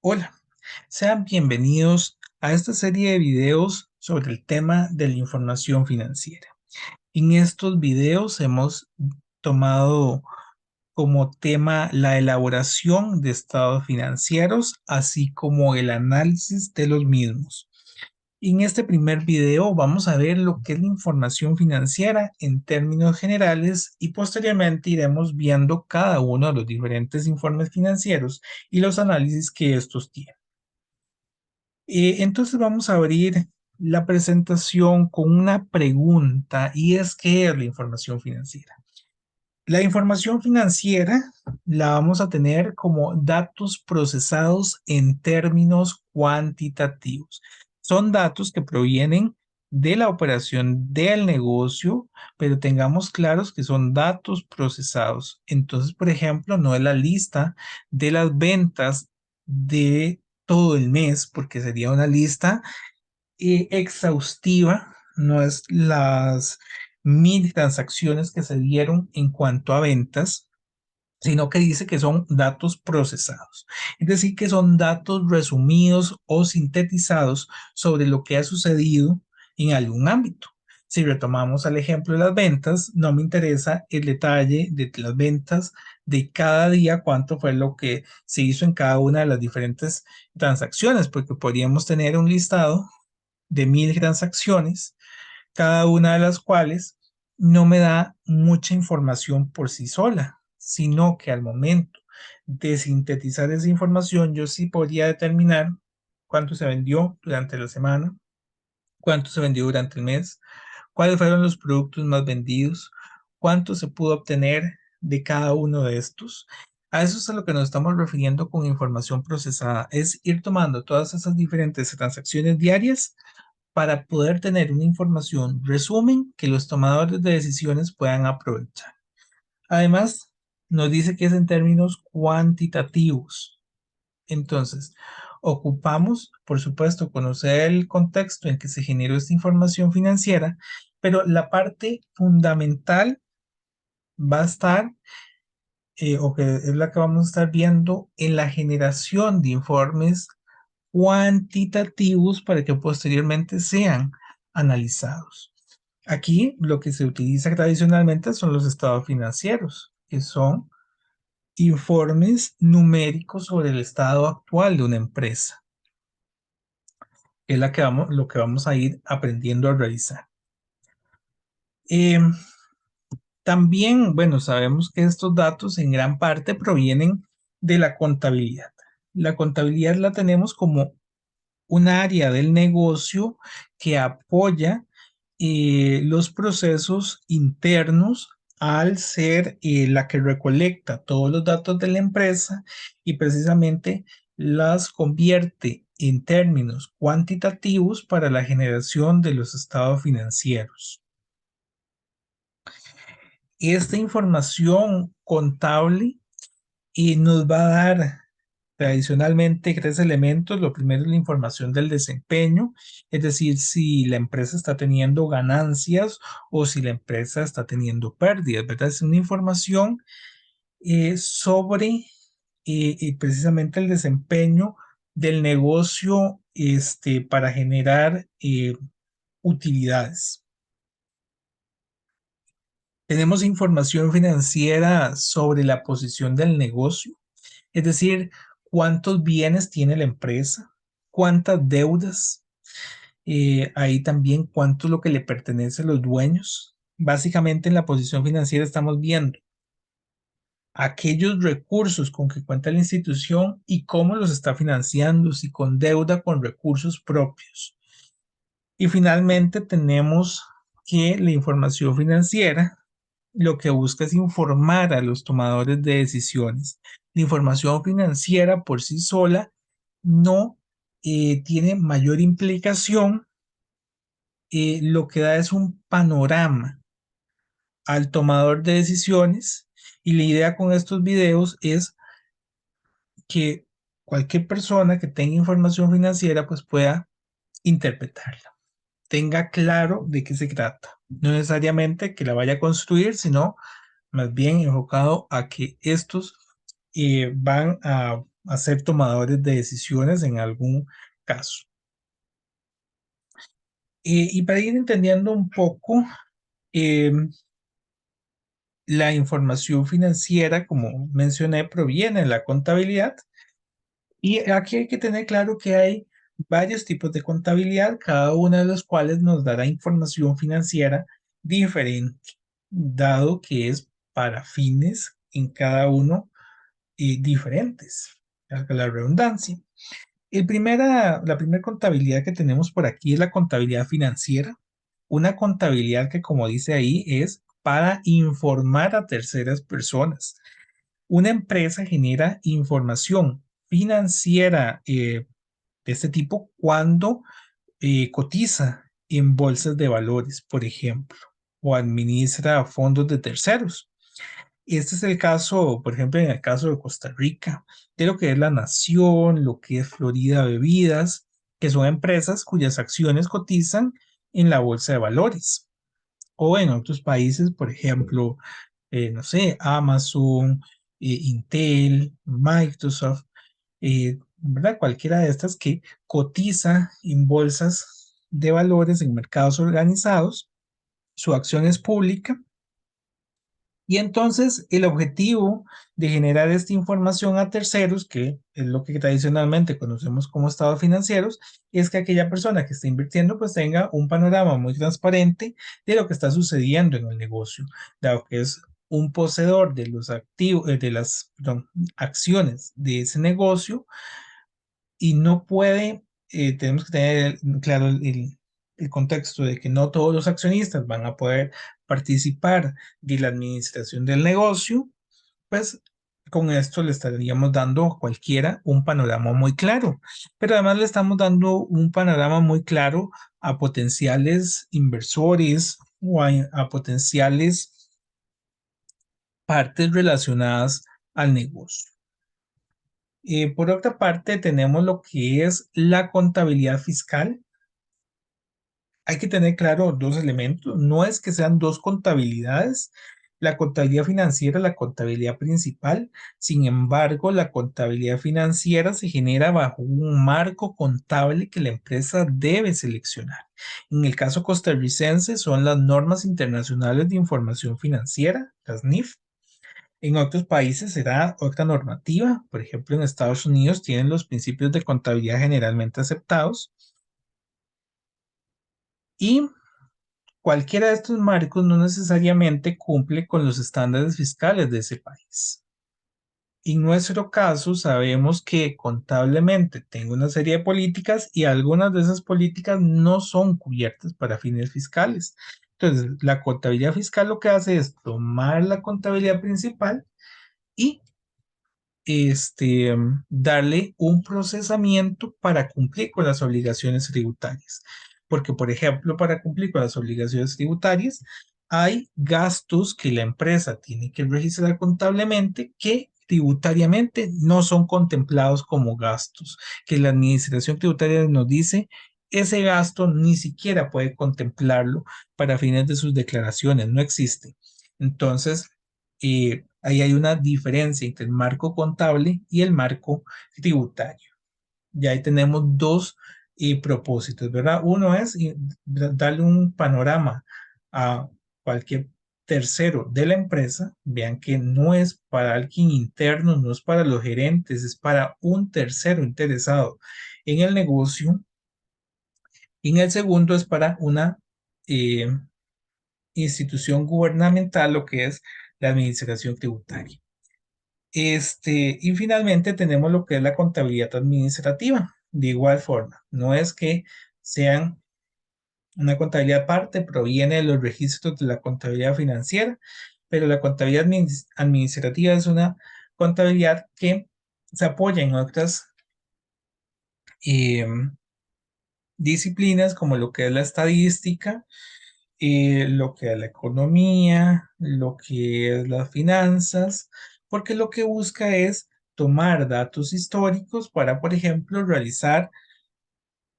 Hola, sean bienvenidos a esta serie de videos sobre el tema de la información financiera. En estos videos hemos tomado como tema la elaboración de estados financieros, así como el análisis de los mismos. En este primer video vamos a ver lo que es la información financiera en términos generales y posteriormente iremos viendo cada uno de los diferentes informes financieros y los análisis que estos tienen. Entonces vamos a abrir la presentación con una pregunta y es ¿qué es la información financiera? La información financiera la vamos a tener como datos procesados en términos cuantitativos. Son datos que provienen de la operación del negocio, pero tengamos claros que son datos procesados. Entonces, por ejemplo, no es la lista de las ventas de todo el mes, porque sería una lista exhaustiva, no es las 1000 transacciones que se dieron en cuanto a ventas, sino que dice que son datos procesados, es decir, que son datos resumidos o sintetizados sobre lo que ha sucedido en algún ámbito. Si retomamos al ejemplo de las ventas, no me interesa el detalle de las ventas de cada día, cuánto fue lo que se hizo en cada una de las diferentes transacciones, porque podríamos tener un listado de 1000 transacciones, cada una de las cuales no me da mucha información por sí sola, sino que al momento de sintetizar esa información, yo sí podría determinar cuánto se vendió durante la semana, cuánto se vendió durante el mes, cuáles fueron los productos más vendidos, cuánto se pudo obtener de cada uno de estos. A eso es a lo que nos estamos refiriendo con información procesada, es ir tomando todas esas diferentes transacciones diarias para poder tener una información resumen que los tomadores de decisiones puedan aprovechar. Además, nos dice que es en términos cuantitativos. Entonces, ocupamos, por supuesto, conocer el contexto en que se generó esta información financiera, pero la parte fundamental va a estar, o que es la que vamos a estar viendo, en la generación de informes cuantitativos para que posteriormente sean analizados. Aquí lo que se utiliza tradicionalmente son los estados financieros, que son informes numéricos sobre el estado actual de una empresa, que es lo que vamos a ir aprendiendo a realizar. Eh, También, bueno, sabemos que estos datos en gran parte provienen de la contabilidad. La contabilidad la tenemos como un área del negocio que apoya los procesos internos al ser la que recolecta todos los datos de la empresa y precisamente las convierte en términos cuantitativos para la generación de los estados financieros. Esta información contable nos va a dar tradicionalmente tres elementos. Lo primero es la información del desempeño, es decir, si la empresa está teniendo ganancias o si la empresa está teniendo pérdidas, ¿verdad? Es una información sobre precisamente el desempeño del negocio para generar utilidades. Tenemos información financiera sobre la posición del negocio, es decir, cuántos bienes tiene la empresa, cuántas deudas, ahí también cuánto es lo que le pertenece a los dueños. Básicamente en la posición financiera estamos viendo aquellos recursos con que cuenta la institución y cómo los está financiando, si con deuda, con recursos propios. Y finalmente tenemos que la información financiera lo que busca es informar a los tomadores de decisiones. La información financiera por sí sola no tiene mayor implicación, lo que da es un panorama al tomador de decisiones y la idea con estos videos es que cualquier persona que tenga información financiera pues pueda interpretarla, tenga claro de qué se trata. No necesariamente que la vaya a construir, sino más bien enfocado a que estos van a a ser tomadores de decisiones en algún caso. Y para ir entendiendo un poco, eh, la información financiera, como mencioné, proviene de la contabilidad. Y aquí hay que tener claro que hay varios tipos de contabilidad, cada una de los cuales nos dará información financiera diferente, dado que es para fines en cada uno diferentes, valga la redundancia. La primera contabilidad que tenemos por aquí es la contabilidad financiera, una contabilidad que, como dice ahí, es para informar a terceras personas. Una empresa genera información financiera de este tipo cuando cotiza en bolsas de valores, por ejemplo, o administra fondos de terceros. Este es el caso, por ejemplo, en el caso de Costa Rica, de lo que es La Nación, lo que es Florida Bebidas, que son empresas cuyas acciones cotizan en la bolsa de valores. O en otros países, por ejemplo, no sé, Amazon, Intel, Microsoft, ¿verdad? Cualquiera de estas que cotiza en bolsas de valores en mercados organizados, su acción es pública y entonces el objetivo de generar esta información a terceros, que es lo que tradicionalmente conocemos como estados financieros, es que aquella persona que está invirtiendo pues tenga un panorama muy transparente de lo que está sucediendo en el negocio, dado que es un poseedor de los activos, de las, perdón, acciones de ese negocio y no puede, tenemos que tener claro el contexto de que no todos los accionistas van a poder participar de la administración del negocio, pues con esto le estaríamos dando a cualquiera un panorama muy claro, pero además le estamos dando un panorama muy claro a potenciales inversores o a potenciales partes relacionadas al negocio. Por otra parte, tenemos lo que es la contabilidad fiscal. Hay que tener claro dos elementos. No es que sean dos contabilidades. La contabilidad financiera es la contabilidad principal. Sin embargo, la contabilidad financiera se genera bajo un marco contable que la empresa debe seleccionar. En el caso costarricense son las normas internacionales de información financiera, las NIF. En otros países será otra normativa. Por ejemplo, en Estados Unidos tienen los principios de contabilidad generalmente aceptados y cualquiera de estos marcos no necesariamente cumple con los estándares fiscales de ese país. En nuestro caso, sabemos que contablemente tengo una serie de políticas y algunas de esas políticas no son cubiertas para fines fiscales. Entonces, la contabilidad fiscal lo que hace es tomar la contabilidad principal y darle un procesamiento para cumplir con las obligaciones tributarias. Porque, por ejemplo, para cumplir con las obligaciones tributarias, hay gastos que la empresa tiene que registrar contablemente que tributariamente no son contemplados como gastos, que la administración tributaria nos dice, ese gasto ni siquiera puede contemplarlo para fines de sus declaraciones, no existe. Entonces, ahí hay una diferencia entre el marco contable y el marco tributario. Y ahí tenemos dos propósitos, ¿verdad? Uno es darle un panorama a cualquier tercero de la empresa. Vean que no es para alguien interno, no es para los gerentes, es para un tercero interesado en el negocio. Y en el segundo es para una eh, institución gubernamental, lo que es la administración tributaria. Y finalmente tenemos lo que es la contabilidad administrativa. De igual forma, no es que sean una contabilidad aparte, proviene de los registros de la contabilidad financiera, pero la contabilidad administrativa es una contabilidad que se apoya en otras eh, disciplinas como lo que es la estadística, lo que es la economía, lo que es las finanzas, porque lo que busca es tomar datos históricos para, por ejemplo, realizar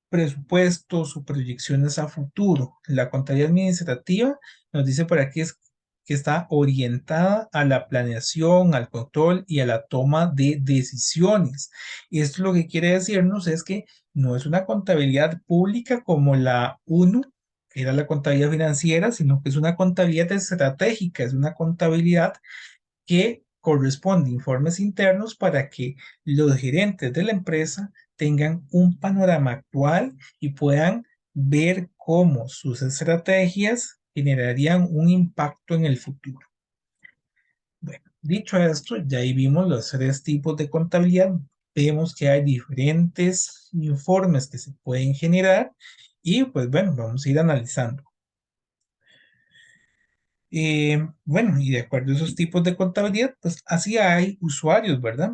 presupuestos o proyecciones a futuro. La contabilidad administrativa nos dice por aquí es que está orientada a la planeación, al control y a la toma de decisiones. Y esto lo que quiere decirnos es que no es una contabilidad pública como la UNO, que era la contabilidad financiera, sino que es una contabilidad estratégica, es una contabilidad que corresponde a informes internos para que los gerentes de la empresa tengan un panorama actual y puedan ver cómo sus estrategias generarían un impacto en el futuro. Bueno, dicho esto, ya ahí vimos los tres tipos de contabilidad. Vemos que hay diferentes informes que se pueden generar y pues bueno, vamos a ir analizando. Bueno, y de acuerdo a esos tipos de contabilidad, pues así hay usuarios, ¿verdad?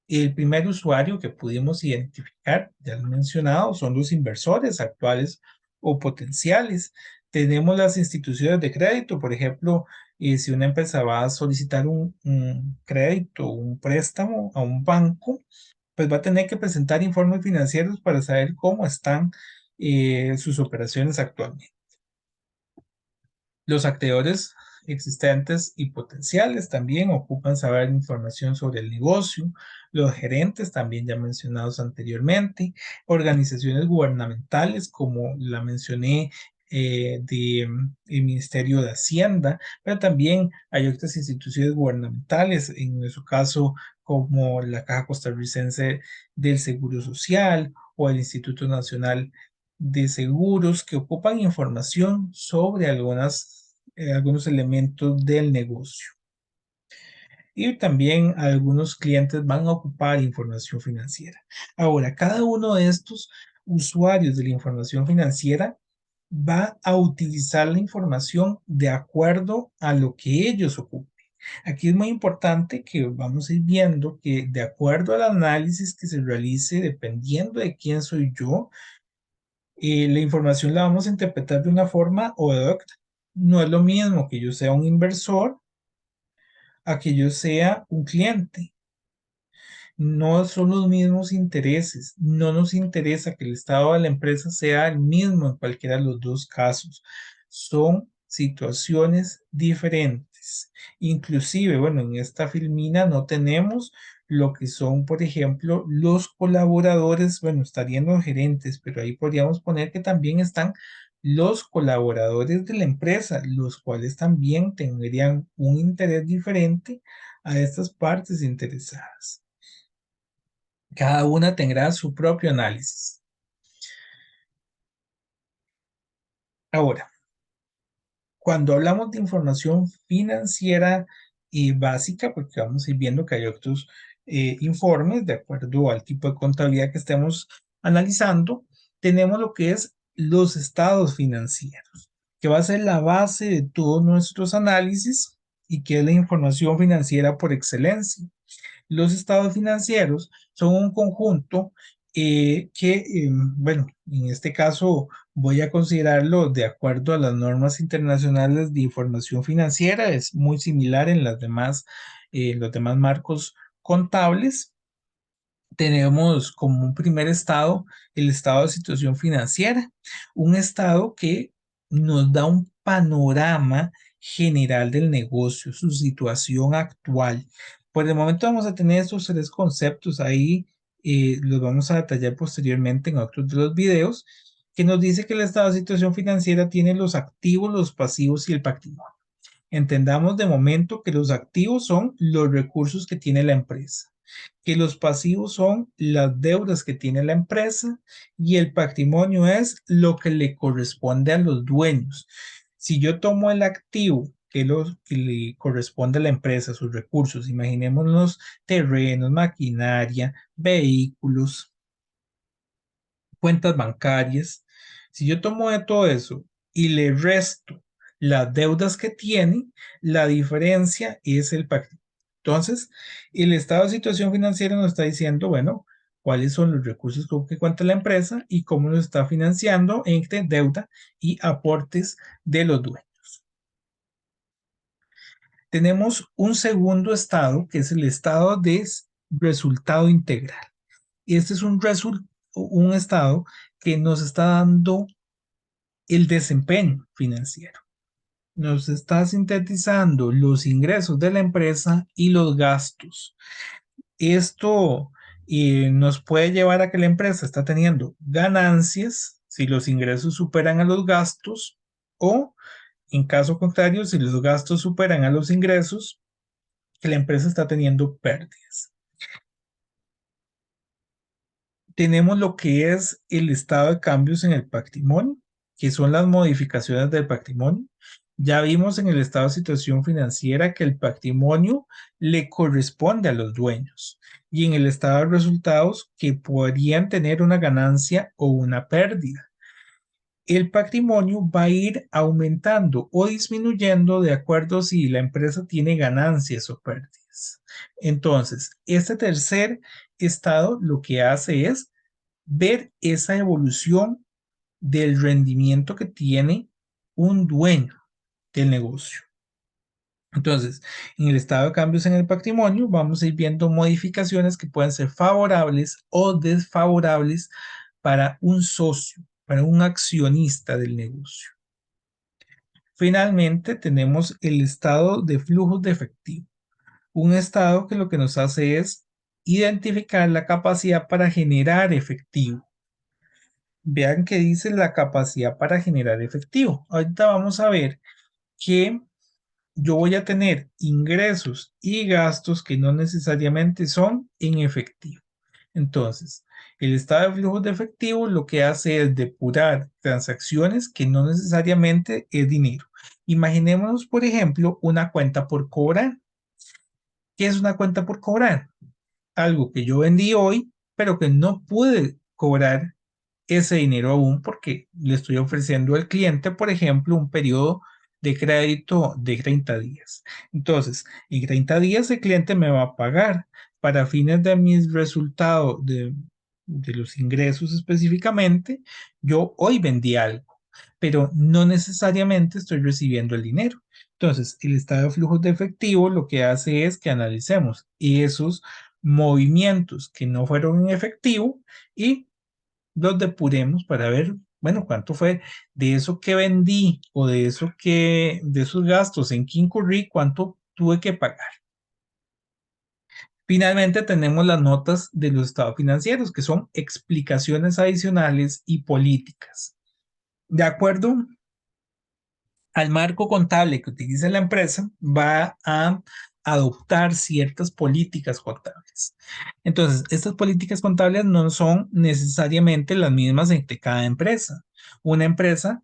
El primer usuario que pudimos identificar, ya lo he mencionado, son los inversores actuales o potenciales. Tenemos las instituciones de crédito, por ejemplo, si una empresa va a solicitar un crédito, un préstamo a un banco, pues va a tener que presentar informes financieros para saber cómo están sus operaciones actualmente. Los acreedores existentes y potenciales también ocupan saber información sobre el negocio, los gerentes también ya mencionados anteriormente, organizaciones gubernamentales como la mencioné el Ministerio de Hacienda, pero también hay otras instituciones gubernamentales, en nuestro caso como la Caja Costarricense del Seguro Social o el Instituto Nacional de Seguros que ocupan información sobre algunos elementos del negocio. Y también algunos clientes van a ocupar información financiera. Ahora, cada uno de estos usuarios de la información financiera va a utilizar la información de acuerdo a lo que ellos ocupen. Aquí es muy importante que vamos a ir viendo que de acuerdo al análisis que se realice, dependiendo de quién soy yo, la información la vamos a interpretar de una forma o de otra. No es lo mismo que yo sea un inversor a que yo sea un cliente. No son los mismos intereses. No nos interesa que el estado de la empresa sea el mismo en cualquiera de los dos casos. Son situaciones diferentes. Inclusive, bueno, en esta filmina no tenemos lo que son, por ejemplo, los colaboradores, bueno, estarían los gerentes, pero ahí podríamos poner que también están los colaboradores de la empresa, los cuales también tendrían un interés diferente a estas partes interesadas. Cada una tendrá su propio análisis. Ahora, cuando hablamos de información financiera y básica, porque vamos a ir viendo que hay otros informes de acuerdo al tipo de contabilidad que estemos analizando, tenemos lo que es los estados financieros, que va a ser la base de todos nuestros análisis y que es la información financiera por excelencia. Los estados financieros son un conjunto bueno, en este caso voy a considerarlo de acuerdo a las normas internacionales de información financiera, es muy similar en los demás marcos contables. Tenemos como un primer estado el estado de situación financiera, un estado que nos da un panorama general del negocio, su situación actual. Por el momento vamos a tener estos tres conceptos ahí, los vamos a detallar posteriormente en otros de los videos, que nos dice que el estado de situación financiera tiene los activos, los pasivos y el patrimonio. Entendamos de momento que los activos son los recursos que tiene la empresa, que los pasivos son las deudas que tiene la empresa y el patrimonio es lo que le corresponde a los dueños. Si yo tomo el activo que le corresponde a la empresa, sus recursos, imaginémonos terrenos, maquinaria, vehículos, cuentas bancarias. Si yo tomo de todo eso y le resto las deudas que tiene, la diferencia es el patrimonio. Entonces, el estado de situación financiera nos está diciendo, bueno, cuáles son los recursos con que cuenta la empresa y cómo nos está financiando entre deuda y aportes de los dueños. Tenemos un segundo estado que es el estado de resultado integral. Y este es un estado que nos está dando el desempeño financiero. nos está sintetizando los ingresos de la empresa y los gastos. Esto nos puede llevar a que la empresa está teniendo ganancias si los ingresos superan a los gastos o, en caso contrario, si los gastos superan a los ingresos, que la empresa está teniendo pérdidas. Tenemos lo que es el estado de cambios en el patrimonio, que son las modificaciones del patrimonio. Ya vimos en el estado de situación financiera que el patrimonio le corresponde a los dueños y en el estado de resultados que podrían tener una ganancia o una pérdida. El patrimonio va a ir aumentando o disminuyendo de acuerdo si la empresa tiene ganancias o pérdidas. Entonces, este tercer estado lo que hace es ver esa evolución del rendimiento que tiene un dueño del negocio. Entonces, en el estado de cambios en el patrimonio, vamos a ir viendo modificaciones que pueden ser favorables o desfavorables para un socio, para un accionista del negocio. Finalmente, tenemos el estado de flujos de efectivo, un estado que lo que nos hace es identificar la capacidad para generar efectivo. Vean que dice la capacidad para generar efectivo. Ahorita vamos a ver que yo voy a tener ingresos y gastos que no necesariamente son en efectivo. Entonces, el estado de flujos de efectivo lo que hace es depurar transacciones que no necesariamente es dinero. Imaginémonos, por ejemplo, una cuenta por cobrar. ¿Qué es una cuenta por cobrar? Algo que yo vendí hoy, pero que no pude cobrar ese dinero aún porque le estoy ofreciendo al cliente, por ejemplo, un periodo de crédito de 30 días. Entonces, en 30 días el cliente me va a pagar para fines de mis resultados de los ingresos específicamente. Yo hoy vendí algo, pero no necesariamente estoy recibiendo el dinero. Entonces, el estado de flujos de efectivo lo que hace es que analicemos esos movimientos que no fueron en efectivo y los depuremos para ver, bueno, cuánto fue de eso que vendí o de eso de esos gastos en que incurrí, cuánto tuve que pagar. Finalmente tenemos las notas de los estados financieros, que son explicaciones adicionales y políticas. De acuerdo al marco contable que utiliza la empresa, va a adoptar ciertas políticas contables. Entonces, estas políticas contables no son necesariamente las mismas entre cada empresa. Una empresa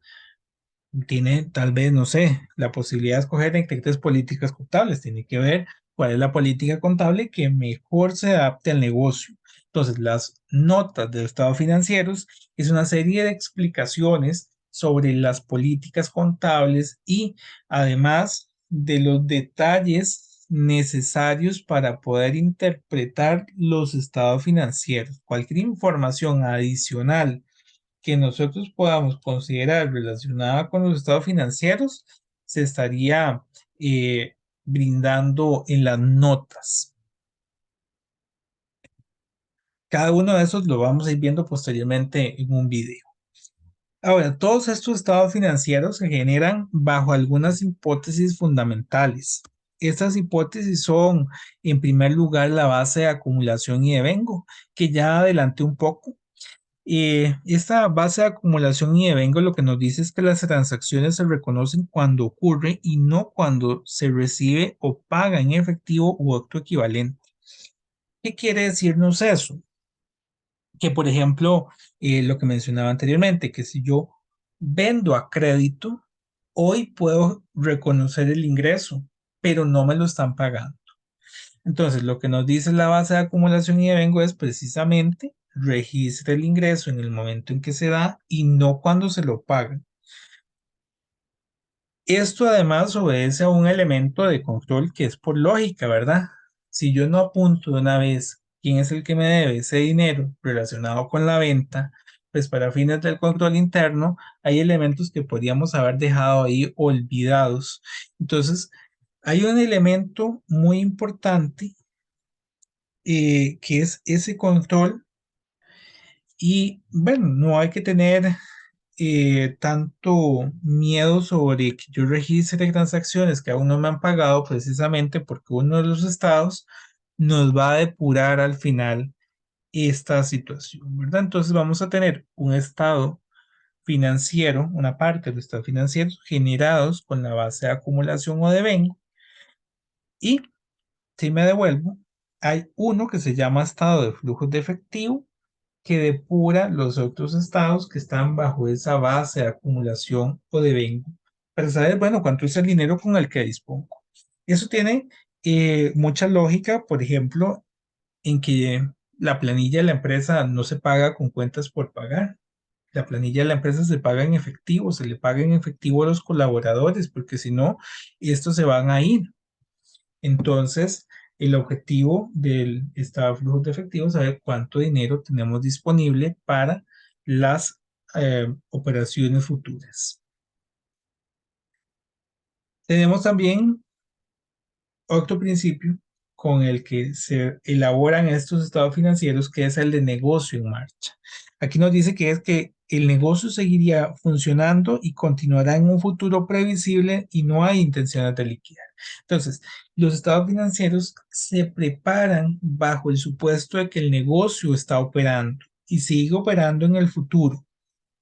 tiene tal vez, no sé, la posibilidad de escoger entre tres políticas contables. Tiene que ver cuál es la política contable que mejor se adapte al negocio. Entonces, las notas de estados financieros es una serie de explicaciones sobre las políticas contables y además de los detalles necesarios para poder interpretar los estados financieros. Cualquier información adicional que nosotros podamos considerar relacionada con los estados financieros se estaría eh, brindando en las notas. Cada uno de esos lo vamos a ir viendo posteriormente en un video. Ahora, todos estos estados financieros se generan bajo algunas hipótesis fundamentales. Estas hipótesis son, en primer lugar, la base de acumulación y devengo, que ya adelanté un poco. Esta base de acumulación y devengo lo que nos dice es que las transacciones se reconocen cuando ocurre y no cuando se recibe o paga en efectivo u acto equivalente. ¿Qué quiere decirnos eso? Que, por ejemplo, lo que mencionaba anteriormente, que si yo vendo a crédito, hoy puedo reconocer el ingreso, pero no me lo están pagando. Entonces, lo que nos dice la base de acumulación y devengo es precisamente registre el ingreso en el momento en que se da y no cuando se lo paga. Esto además obedece a un elemento de control que es por lógica, ¿verdad? Si yo no apunto de una vez quién es el que me debe ese dinero relacionado con la venta, pues para fines del control interno hay elementos que podríamos haber dejado ahí olvidados. Entonces, hay un elemento muy importante que es ese control y bueno, no hay que tener tanto miedo sobre que yo registre transacciones que aún no me han pagado, precisamente porque uno de los estados nos va a depurar al final esta situación, ¿verdad? Entonces vamos a tener un estado financiero, una parte de los estados financieros generados con la base de acumulación o devengo, y si me devuelvo, hay uno que se llama estado de flujos de efectivo que depura los otros estados que están bajo esa base de acumulación o devengo para saber, bueno, cuánto es el dinero con el que dispongo. Eso tiene mucha lógica, por ejemplo, en que la planilla de la empresa no se paga con cuentas por pagar. La planilla de la empresa se paga en efectivo, se le paga en efectivo a los colaboradores, porque si no, estos se van a ir. Entonces, el objetivo del estado de flujo de efectivo es saber cuánto dinero tenemos disponible para las operaciones futuras. Tenemos también otro principio con el que se elaboran estos estados financieros, que es el de negocio en marcha. Aquí nos dice que es que el negocio seguiría funcionando y continuará en un futuro previsible y no hay intenciones de liquidar. Entonces, los estados financieros se preparan bajo el supuesto de que el negocio está operando y sigue operando en el futuro.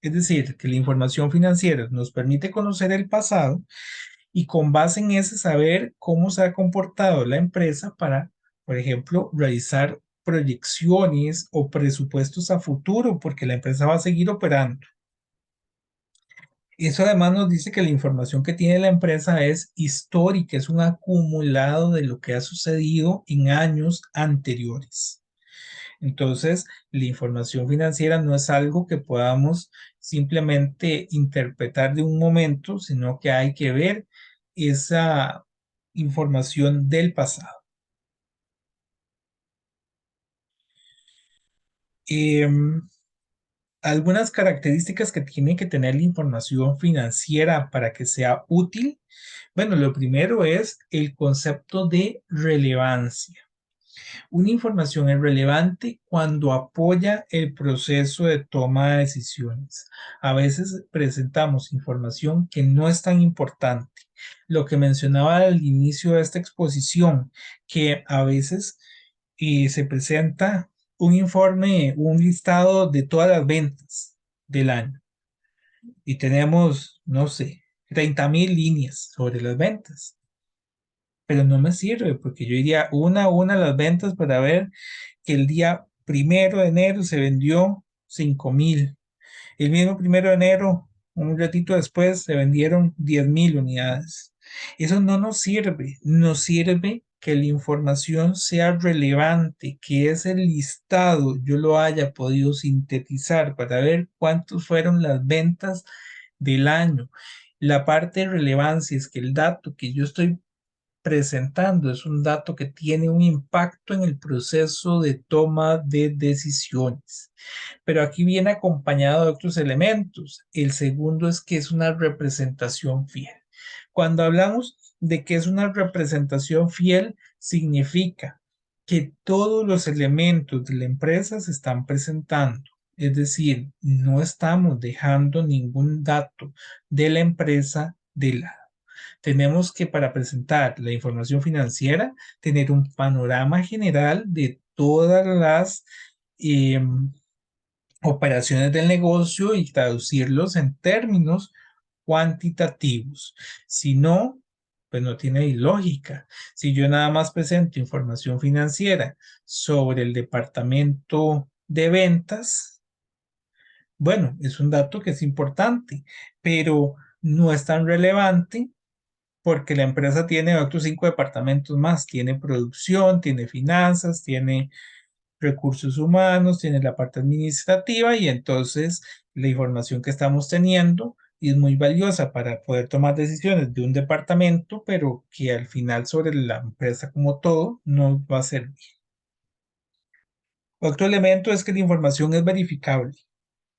Es decir, que la información financiera nos permite conocer el pasado y con base en ese saber cómo se ha comportado la empresa para, por ejemplo, realizar proyecciones o presupuestos a futuro, porque la empresa va a seguir operando. Eso además nos dice que la información que tiene la empresa es histórica, es un acumulado de lo que ha sucedido en años anteriores. Entonces, la información financiera no es algo que podamos simplemente interpretar de un momento, sino que hay que ver esa información del pasado. Em, Algunas características que tiene que tener la información financiera para que sea útil. Bueno, lo primero es el concepto de relevancia. Una información es relevante cuando apoya el proceso de toma de decisiones. A veces presentamos información que no es tan importante. Lo que mencionaba al inicio de esta exposición, que a veces se presenta un informe, un listado de todas las ventas del año y tenemos, no sé, 30.000 líneas sobre las ventas, pero no me sirve porque yo iría una a una a las ventas para ver que el día 1 de enero se vendió 5.000. El mismo 1 de enero, un ratito después, se vendieron 10.000 unidades. Eso no nos sirve. Nos sirve que la información sea relevante, que ese listado yo lo haya podido sintetizar para ver cuántos fueron las ventas del año. La parte de relevancia es que el dato que yo estoy presentando es un dato que tiene un impacto en el proceso de toma de decisiones. Pero aquí viene acompañado de otros elementos. El segundo es que es una representación fiel. Cuando hablamos de que es una representación fiel, significa que todos los elementos de la empresa se están presentando. Es decir, no estamos dejando ningún dato de la empresa de lado. Tenemos que, para presentar la información financiera, tener un panorama general de todas las operaciones del negocio y traducirlos en términos cuantitativos. Si no, pues no tiene lógica. Si yo nada más presento información financiera sobre el departamento de ventas, bueno, es un dato que es importante, pero no es tan relevante porque la empresa tiene otros 5 departamentos más. Tiene producción, tiene finanzas, tiene recursos humanos, tiene la parte administrativa y entonces la información que estamos teniendo es muy valiosa para poder tomar decisiones de un departamento, pero que al final sobre la empresa como todo no va a servir. Otro elemento es que la información es verificable.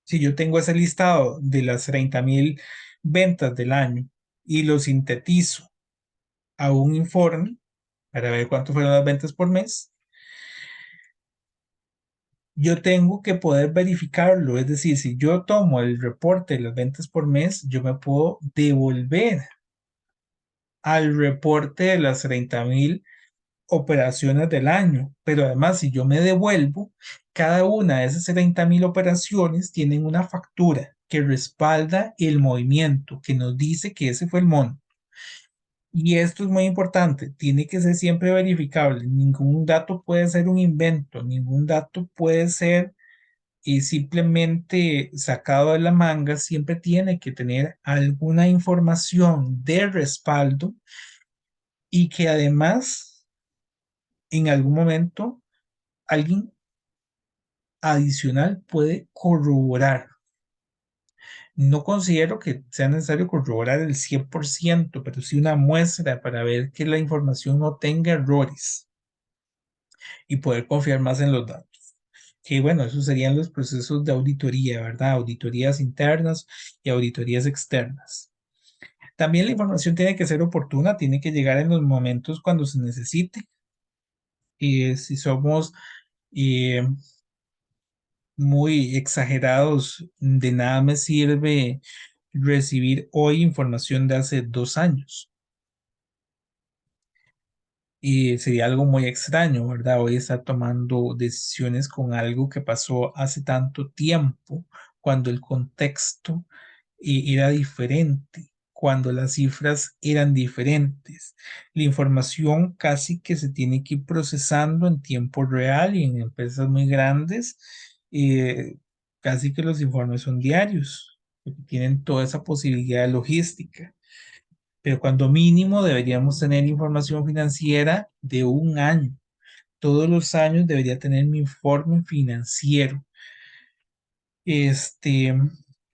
Si yo tengo ese listado de las 30.000 ventas del año y lo sintetizo a un informe para ver cuánto fueron las ventas por mes, yo tengo que poder verificarlo. Es decir, si yo tomo el reporte de las ventas por mes, yo me puedo devolver al reporte de las 30.000 operaciones del año. Pero además, si yo me devuelvo, cada una de esas 30.000 operaciones tienen una factura que respalda el movimiento, que nos dice que ese fue el monto. Y esto es muy importante, tiene que ser siempre verificable. Ningún dato puede ser un invento, ningún dato puede ser simplemente sacado de la manga, siempre tiene que tener alguna información de respaldo y que además en algún momento alguien adicional puede corroborar. No considero que sea necesario corroborar el 100%, pero sí una muestra para ver que la información no tenga errores y poder confiar más en los datos. Que bueno, esos serían los procesos de auditoría, ¿verdad? Auditorías internas y auditorías externas. También la información tiene que ser oportuna, tiene que llegar en los momentos cuando se necesite. Y si somos eh, muy exagerados, de nada me sirve recibir hoy información de hace 2 años. Y sería algo muy extraño, ¿verdad? Hoy estar tomando decisiones con algo que pasó hace tanto tiempo, cuando el contexto era diferente, cuando las cifras eran diferentes. La información casi que se tiene que ir procesando en tiempo real y en empresas muy grandes, casi que los informes son diarios, porque tienen toda esa posibilidad de logística. Pero cuando mínimo deberíamos tener información financiera de un año. Todos los años debería tener mi informe financiero, este,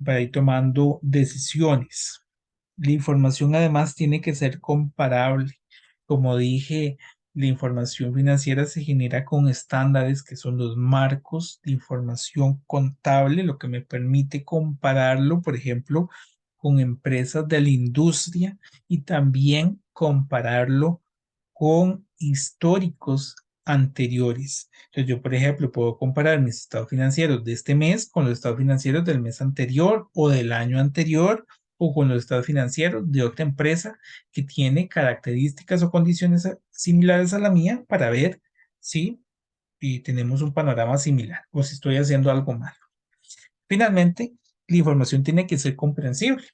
para ir tomando decisiones. La información además tiene que ser comparable. Como dije, la información financiera se genera con estándares que son los marcos de información contable, lo que me permite compararlo, por ejemplo, con empresas de la industria y también compararlo con históricos anteriores. Entonces yo, por ejemplo, puedo comparar mis estados financieros de este mes con los estados financieros del mes anterior o del año anterior o con los estados financieros de otra empresa que tiene características o condiciones similares a la mía para ver si tenemos un panorama similar o si estoy haciendo algo mal. Finalmente, la información tiene que ser comprensible,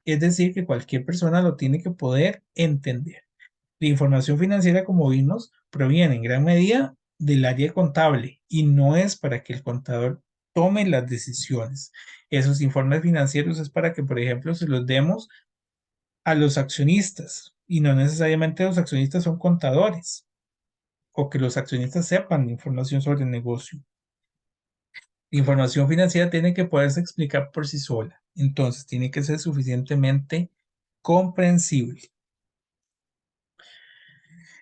es decir, que cualquier persona lo tiene que poder entender. La información financiera, como vimos, proviene en gran medida del área contable y no es para que el contador tome las decisiones. Esos informes financieros es para que, por ejemplo, se los demos a los accionistas y no necesariamente los accionistas son contadores o que los accionistas sepan información sobre el negocio. La información financiera tiene que poderse explicar por sí sola, entonces tiene que ser suficientemente comprensible.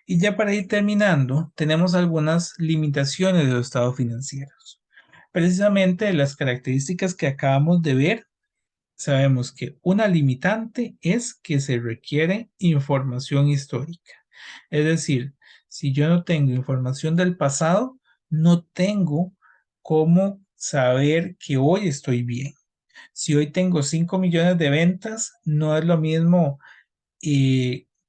Y ya para ir terminando, tenemos algunas limitaciones de los estados financieros. Precisamente las características que acabamos de ver, sabemos que una limitante es que se requiere información histórica. Es decir, si yo no tengo información del pasado, no tengo cómo saber que hoy estoy bien. Si hoy tengo 5 millones de ventas, no es lo mismo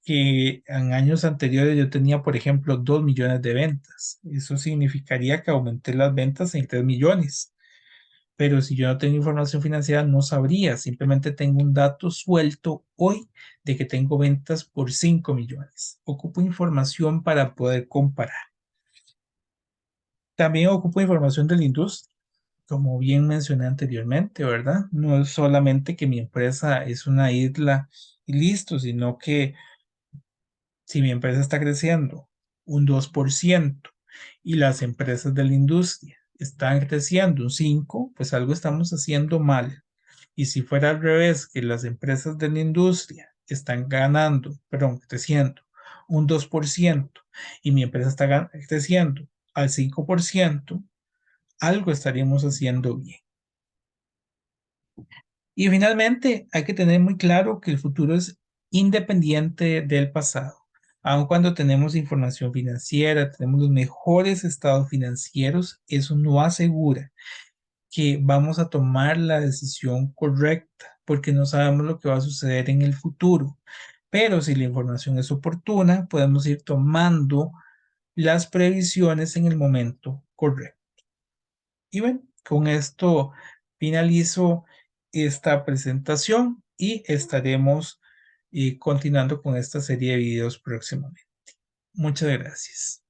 que en años anteriores yo tenía, por ejemplo, 2 millones de ventas. Eso significaría que aumenté las ventas en 3 millones. Pero si yo no tengo información financiera, no sabría. Simplemente tengo un dato suelto hoy de que tengo ventas por 5 millones. Ocupo información para poder comparar. También ocupo información de la industria, como bien mencioné anteriormente, ¿verdad? No es solamente que mi empresa es una isla y listo, sino que si mi empresa está creciendo un 2% y las empresas de la industria están creciendo un 5%, pues algo estamos haciendo mal. Y si fuera al revés, que las empresas de la industria están ganando, perdón, creciendo un 2% y mi empresa está creciendo al 5%, algo estaríamos haciendo bien. Y finalmente, hay que tener muy claro que el futuro es independiente del pasado. Aun cuando tenemos información financiera, tenemos los mejores estados financieros, eso no asegura que vamos a tomar la decisión correcta, porque no sabemos lo que va a suceder en el futuro. Pero si la información es oportuna, podemos ir tomando las previsiones en el momento correcto. Y bueno, con esto finalizo esta presentación y estaremos continuando con esta serie de videos próximamente. Muchas gracias.